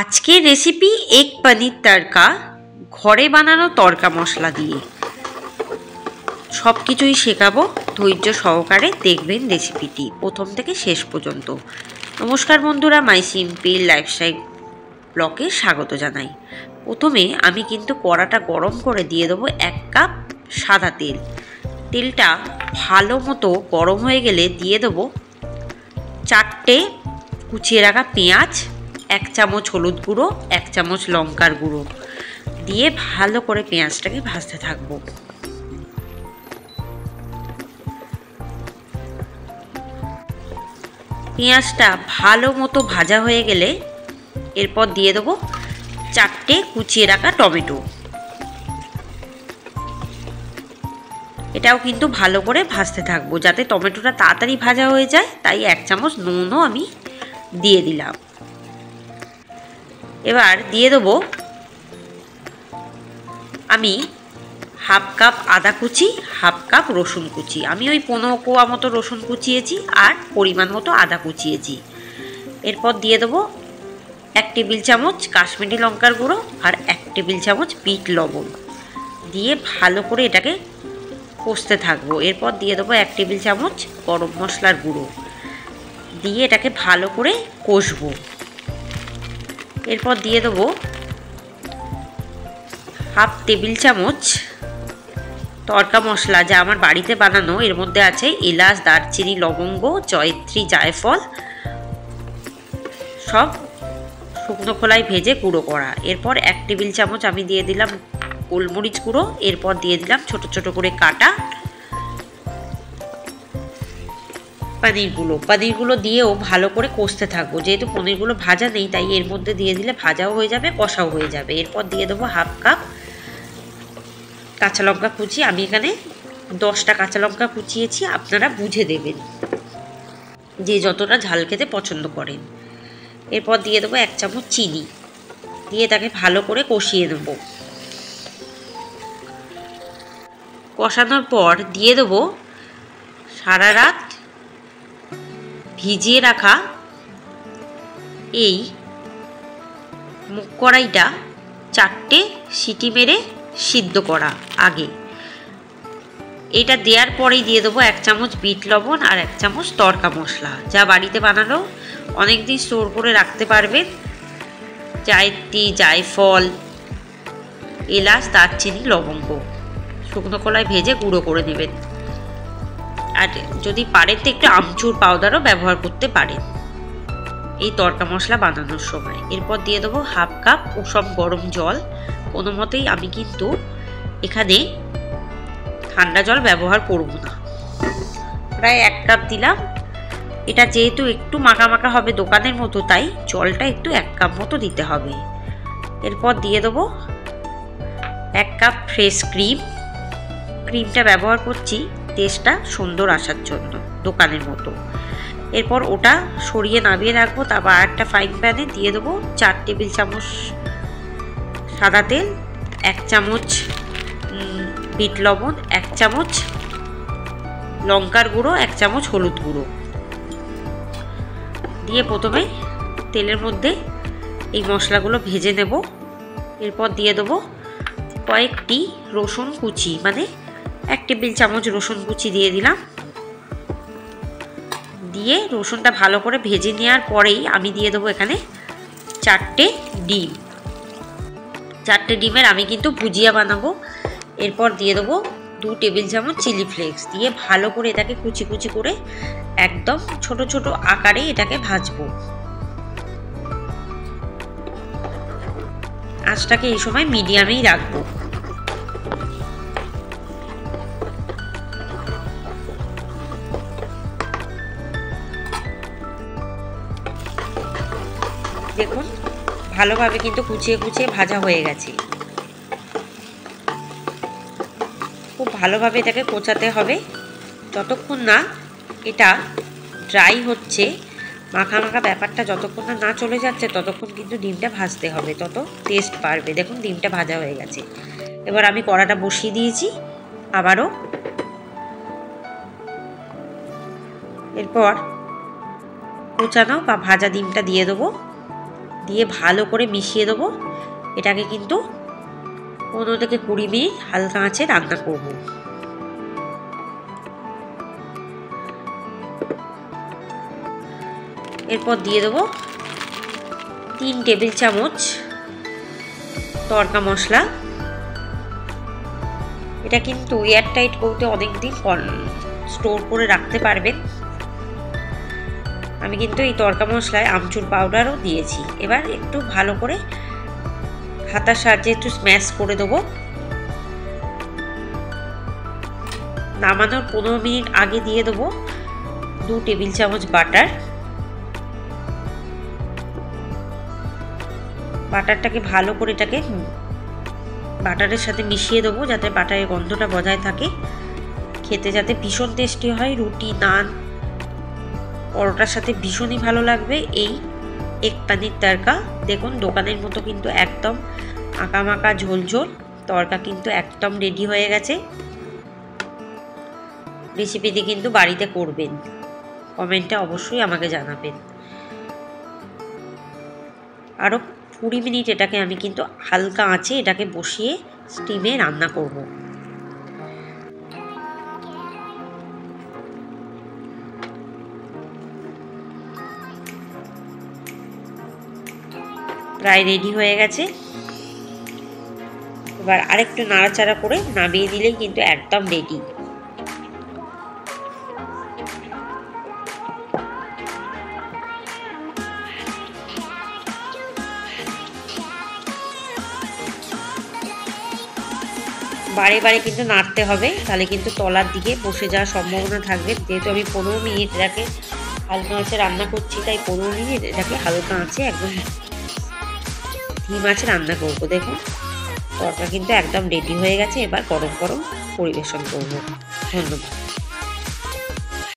আজকের recipe egg পনির তড়কা, ঘরে বানানো তড়কা মশলা দিয়ে। সব কিছুই শেখাবো, ধৈর্য সহকারে দেখবেন রেসিপিটি প্রথম থেকে শেষ পর্যন্ত। নমস্কার বন্ধুরা, মাই সিম্পল লাইফস্টাইল ব্লগে স্বাগত জানাই। প্রথমে আমি কিন্তু কড়াটা গরম করে দিয়ে দেবো 1 কাপ সাদা তেল। তেলটা ভালো মতো গরম হয়ে গেলে দিয়ে দেবো 4টে কুচিয়ে রাখা পেঁয়াজ, 1 চামচ হলুদ গুঁড়ো, 1 চামচ লঙ্কার গুঁড়ো দিয়ে ভালো করে পেঁয়াজটাকে ভাজতে থাকবো। পেঁয়াজটা ভালো মতো ভাজা হয়ে গেলে এরপর দিয়ে দেবো 4টে কুচিয়ে রাখা টমেটো। এটাও কিন্তু ভালো করে ভাজতে থাকবো যাতে টমেটোটা তাড়াতাড়ি ভাজা হয়ে যায়, তাই 1 চামচ নুনও আমি দিয়ে দিলাম। এবার দিয়ে দেবো আমি 1/2 কাপ আদা কুচি, 1/2 কাপ রসুন কুচি। আমি ওই 15 কোয়া মতো রসুন কুচিয়েছি আর পরিমাণ মতো আদা কুচিয়েছি। এরপর দিয়ে দেবো 1 টেবিল চামচ কাশ্মীরি লঙ্কার গুঁড়ো আর 1 টেবিল চামচ বিট লবণ দিয়ে ভালো করে এটাকে কষতে থাকবো। এরপর দিয়ে দেবো 1 টেবিল চামচ গরম মশলার গুঁড়ো দিয়ে এটাকে ভালো করে কষবো। এরপর দিয়ে দেবো 1/2 টেবিল চামচ তড়কা মশলা, যা আমার বাড়িতে বানানো। এর মধ্যে আছে এলাচ, দারচিনি, লবঙ্গ, জয়ত্রী, জায়ফল, সব শুকনো খোলায় ভেজে গুঁড়ো করা। এরপর 1 টেবিল চামচ আমি দিয়ে দিলাম গোলমরিচ গুঁড়ো। এরপর দিয়ে দিলাম ছোট ছোট করে কাটা পনিরগুলো দিয়েও ভালো করে কষতে থাকবো। যেহেতু পনিরগুলো ভাজা নেই তাই এর মধ্যে দিয়ে দিলে ভাজাও হয়ে যাবে, কষাও হয়ে যাবে। এরপর দিয়ে দেবো 1/2 কাপ কাঁচা লঙ্কা কুচি। আমি এখানে 10টা কাঁচা লঙ্কা কুচিয়েছি, আপনারা বুঝে দেবেন যে যতটা ঝাল খেতে পছন্দ করেন। এরপর দিয়ে দেবো 1 চামচ চিনি দিয়ে তাকে ভালো করে কষিয়ে দেবো। কষানোর পর দিয়ে দেবো সারা রাত ভিজিয়ে রাখা এই মুগ কড়াইটা 4টে সিটি মেরে সিদ্ধ করা আগে। এটা দেওয়ার পরেই দিয়ে দেবো 1 চামচ বিট লবণ আর 1 চামচ তড়কা মশলা, যা বাড়িতে বানালো অনেক দিন স্টোর করে রাখতে পারবেন। জয়ত্রী, জায়ফল, এলাচ, দারচিনি, লবঙ্গ শুকনো খোলায় ভেজে গুঁড়ো করে নেবেন। আর যদি পারেন তো একটু আমচুর পাউডারও ব্যবহার করতে পারেন এই তড়কা মশলা বানানোর সময়। এরপর দিয়ে দেবো 1/2 কাপ উষম গরম জল। কোনো মতেই আমি কিন্তু এখানে ঠান্ডা জল ব্যবহার করব না। প্রায় 1 কাপ দিলাম। এটা যেহেতু একটু মাখা মাখা হবে দোকানের মতো, তাই জলটা একটু 1 কাপ মতো দিতে হবে। এরপর দিয়ে দেবো 1 কাপ ফ্রেশ ক্রিমটা ব্যবহার করছি টেস্টটা সুন্দর আসার জন্য, দোকানের মতো। এরপর ওটা সরিয়ে নামিয়ে রাখবো। তারপর একটা ফ্রাইং প্যানে দিয়ে দেবো 4 টেবিল চামচ সাদা তেল, 1 চামচ বিট লবণ, 1 চামচ লঙ্কার গুঁড়ো, 1 চামচ হলুদ গুঁড়ো দিয়ে প্রথমে তেলের মধ্যে এই মশলাগুলো ভেজে নেব। এরপর দিয়ে দেবো কয়েকটি রসুন কুচি, মানে 1 টেবিল চামচ রসুন কুচি দিয়ে দিলাম। দিয়ে রসুনটা ভালো করে ভেজে নেওয়ার পরেই আমি দিয়ে দেবো এখানে 4টে ডিম। 4টে ডিমের আমি কিন্তু ভুজিয়া বানাবো। এরপর দিয়ে দেবো 2 টেবিল চামচ চিলি ফ্লেক্স দিয়ে ভালো করে এটাকে কুচি কুচি করে একদম ছোট ছোট আকারে এটাকে ভাজবো। আঁচটাকে এই সময় মিডিয়ামেই রাখবো। দেখুন ভালোভাবে কিন্তু কুচিয়ে কুচিয়ে ভাজা হয়ে গেছে। খুব ভালোভাবে এটাকে কোচাতে হবে যতক্ষণ না এটা ড্রাই হচ্ছে। মাখা মাখা ব্যাপারটা যতক্ষণ না চলে যাচ্ছে ততক্ষণ কিন্তু ডিমটা ভাজতে হবে, তত টেস্ট বাড়বে। দেখুন ডিমটা ভাজা হয়ে গেছে। এবার আমি কড়াটা বসিয়ে দিয়েছি আবারও। এরপর কোচানো বা ভাজা ডিমটা দিয়ে দেবো। দিয়ে ভালো করে মিশিয়ে দেবো। এটাকে কিন্তু 15 থেকে 20 মিনিট হালকা আঁচে রান্না করব। এরপর দিয়ে দেবো 3 টেবিল চামচ তড়কা মশলা। এটা কিন্তু এয়ারটাইট করতে অনেকদিন স্টোর করে রাখতে পারবেন। আমি কিন্তু এই তড়কা মশলায় আমচুর পাউডারও দিয়েছি। এবার একটু ভালো করে হাতার সাহায্যে একটু স্ম্যাশ করে দেবো। নামানোর 15 মিনিট আগে দিয়ে দেবো 2 টেবিল চামচ বাটার। বাটারটাকে ভালো করে এটাকে বাটারের সাথে মিশিয়ে দেবো যাতে বাটারের গন্ধটা বজায় থাকে। খেতে যাতে ভীষণ টেস্টি হয়, রুটি, নান, পরোটার সাথে ভীষণই ভালো লাগবে এই এগ পানির তড়কা। দেখুন দোকানের মতো কিন্তু একদম আঁকা মাখা ঝোল ঝোল তড়কা কিন্তু একদম রেডি হয়ে গেছে। রেসিপিটি কিন্তু বাড়িতে করবেন, কমেন্টে অবশ্যই আমাকে জানাবেন। আরও 20 মিনিট এটাকে আমি কিন্তু হালকা আঁচে এটাকে বসিয়ে স্টিমে রান্না করব। প্রায় রেডি হয়ে গেছে। এবার আরেকটু নাড়াচাড়া করে নামিয়ে দিলেই কিন্তু একদম রেডি। বারে বারে কিন্তু নাড়তে হবে, তাহলে কিন্তু তলার দিকে বসে যাওয়ার সম্ভাবনা থাকবে। যেহেতু আমি 15 মিনিট এটাকে হালকা আঁচে রান্না করছি, তাই 15 মিনিট এটাকে হালকা আঁচে একদম ধিম আঁচে রান্না করবো। দেখুন তরকা কিন্তু একদম রেডি হয়ে গেছে। এবার গরম গরম পরিবেশন করব। ধন্যবাদ।